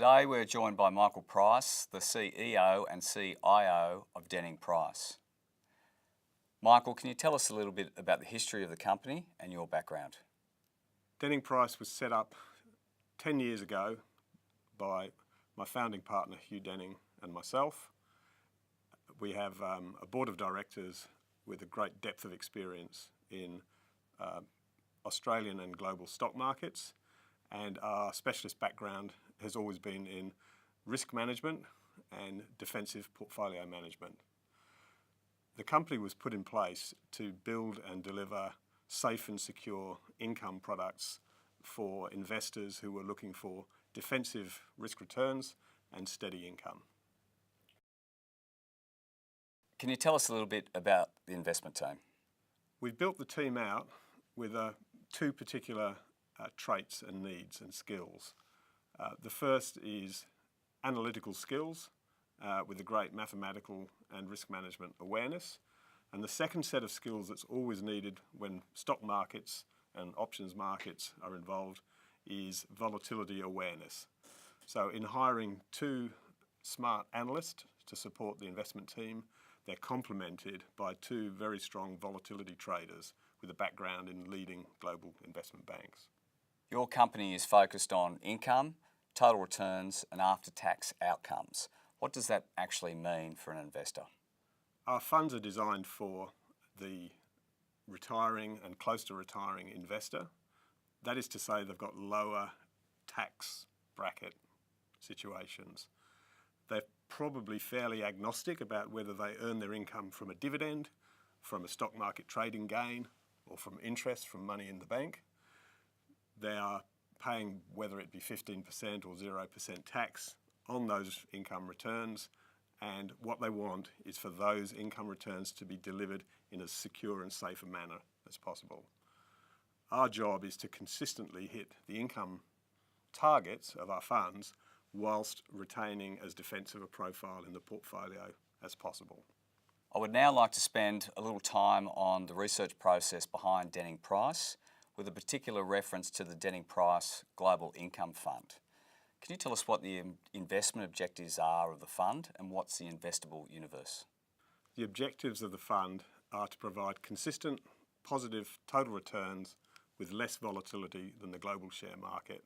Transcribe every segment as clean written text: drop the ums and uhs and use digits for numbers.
Today we're joined by Michael Pryce, the CEO and CIO of Pryce. Michael, can you tell us a little bit about the history of the company and your background? Pryce was set up 10 years ago by my founding partner Hugh Denning and myself. We have a board of directors with a great depth of experience in Australian and global stock markets, and our specialist background has always been in risk management and defensive portfolio management. The company was put in place to build and deliver safe and secure income products for investors who were looking for defensive risk returns and steady income. Can you tell us a little bit about the investment team? We've built the team out with two particular traits and needs and skills. The first is analytical skills with a great mathematical and risk management awareness. And the second set of skills that's always needed when stock markets and options markets are involved is volatility awareness. So in hiring two smart analysts to support the investment team, they're complemented by two very strong volatility traders with a background in leading global investment banks. Your company is focused on income, total returns and after-tax outcomes. What does that actually mean for an investor? Our funds are designed for the retiring and close to retiring investor. That is to say they've got lower tax bracket situations. They're probably fairly agnostic about whether they earn their income from a dividend, from a stock market trading gain, or from interest from money in the bank. They are paying whether it be 15% or 0% tax on those income returns, and what they want is for those income returns to be delivered in as secure and safe a manner as possible. Our job is to consistently hit the income targets of our funds whilst retaining as defensive a profile in the portfolio as possible. I would now like to spend a little time on the research process behind Pryce, with a particular reference to the Pryce Global Income Fund. Can you tell us what the investment objectives are of the fund and what's the investable universe? The objectives of the fund are to provide consistent, positive total returns with less volatility than the global share market,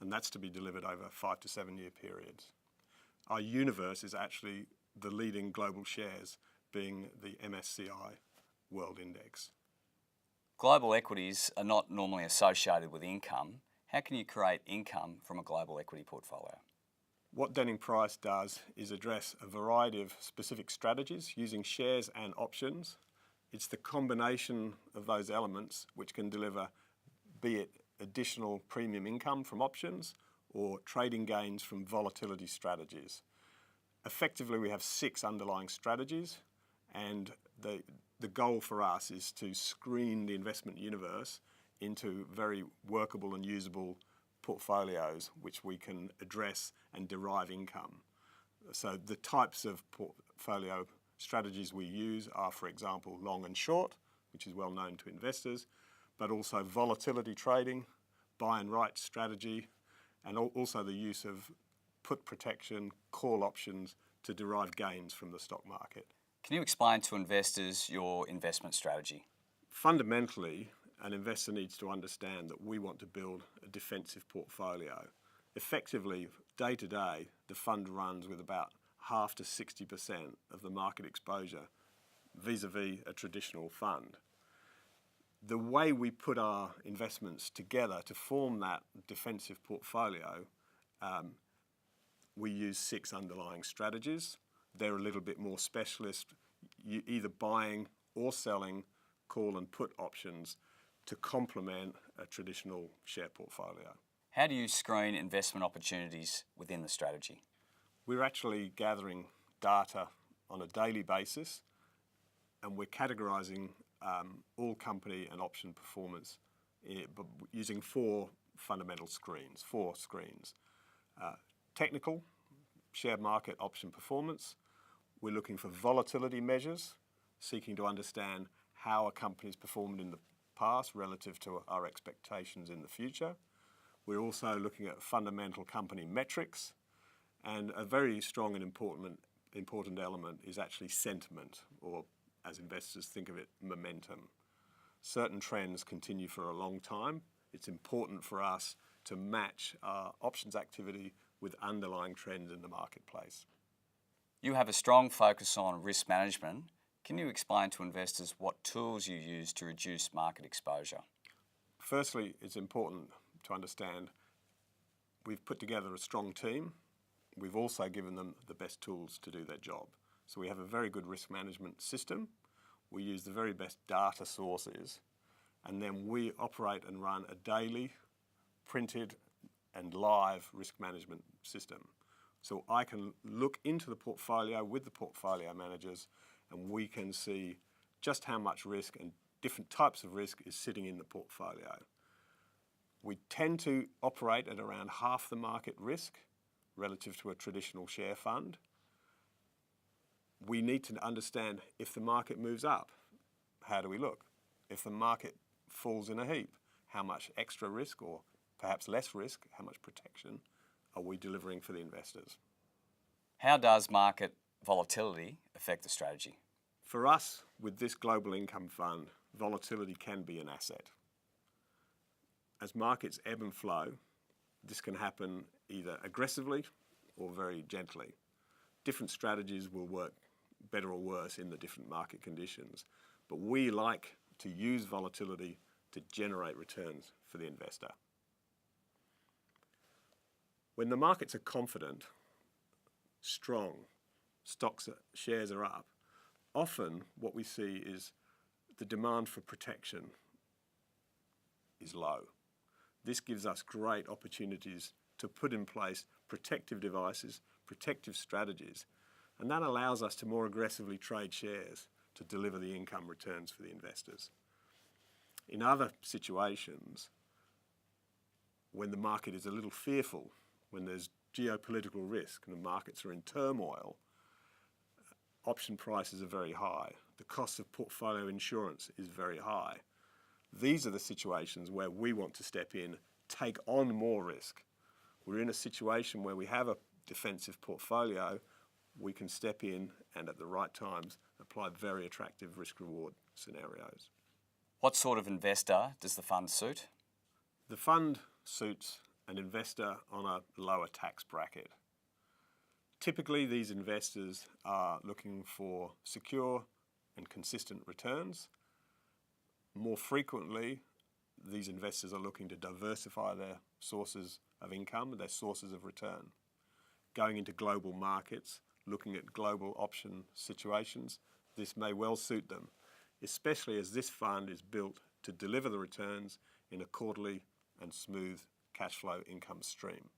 and that's to be delivered over 5 to 7 year periods. Our universe is actually the leading global shares, being the MSCI World Index. Global equities are not normally associated with income. How can you create income from a global equity portfolio? What Pryce does is address a variety of specific strategies using shares and options. It's the combination of those elements which can deliver, be it additional premium income from options or trading gains from volatility strategies. Effectively, we have 6 underlying strategies, and the goal for us is to screen the investment universe into very workable and usable portfolios which we can address and derive income. So the types of portfolio strategies we use are, for example, long and short, which is well known to investors, but also volatility trading, buy and write strategy, and also the use of put protection, call options to derive gains from the stock market. Can you explain to investors your investment strategy? Fundamentally, an investor needs to understand that we want to build a defensive portfolio. Effectively, day to day, the fund runs with about half to 60% of the market exposure vis-a-vis a traditional fund. The way we put our investments together to form that defensive portfolio, we use 6 underlying strategies. They're a little bit more specialist, either buying or selling call and put options to complement a traditional share portfolio. How do you screen investment opportunities within the strategy? We're actually gathering data on a daily basis, and we're categorising all company and option performance using 4 fundamental screens, 4 screens. Technical, share market option performance. We're looking for volatility measures, seeking to understand how a company's performed in the past relative to our expectations in the future. We're also looking at fundamental company metrics, And a very strong and important element is actually sentiment, or as investors think of it, momentum. Certain trends continue for a long time. It's important for us to match our options activity with underlying trends in the marketplace. You have a strong focus on risk management. Can you explain to investors what tools you use to reduce market exposure? Firstly, it's important to understand we've put together a strong team. We've also given them the best tools to do their job. So we have a very good risk management system. We use the very best data sources, and then we operate and run a daily, printed and live risk management system. So I can look into the portfolio with the portfolio managers, and we can see just how much risk and different types of risk is sitting in the portfolio. We tend to operate at around half the market risk relative to a traditional share fund. We need to understand if the market moves up, how do we look? If the market falls in a heap, how much extra risk, or perhaps less risk, how much protection are we delivering for the investors? How does market volatility affect the strategy? For us, with this global income fund, volatility can be an asset. As markets ebb and flow, this can happen either aggressively or very gently. Different strategies will work better or worse in the different market conditions, but we like to use volatility to generate returns for the investor. When the markets are confident, strong, shares are up, often what we see is the demand for protection is low. This gives us great opportunities to put in place protective devices, protective strategies, and that allows us to more aggressively trade shares to deliver the income returns for the investors. In other situations, when the market is a little fearful, when there's geopolitical risk and the markets are in turmoil, option prices are very high. The cost of portfolio insurance is very high. These are the situations where we want to step in, take on more risk. We're in a situation where we have a defensive portfolio, we can step in and at the right times apply very attractive risk-reward scenarios. What sort of investor does the fund suit? The fund suits an investor on a lower tax bracket. Typically, these investors are looking for secure and consistent returns. More frequently, these investors are looking to diversify their sources of income, their sources of return. Going into global markets, looking at global option situations, this may well suit them, especially as this fund is built to deliver the returns in a quarterly and smooth cash flow income stream.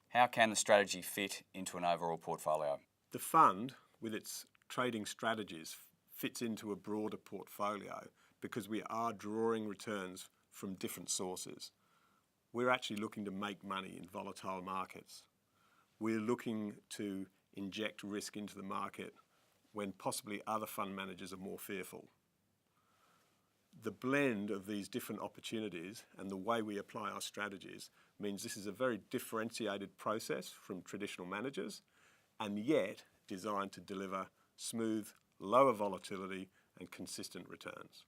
How can the strategy fit into an overall portfolio? The fund, with its trading strategies, fits into a broader portfolio because we are drawing returns from different sources. We're actually looking to make money in volatile markets. We're looking to inject risk into the market when possibly other fund managers are more fearful. The blend of these different opportunities and the way we apply our strategies means this is a very differentiated process from traditional managers, and yet designed to deliver smooth, lower volatility and consistent returns.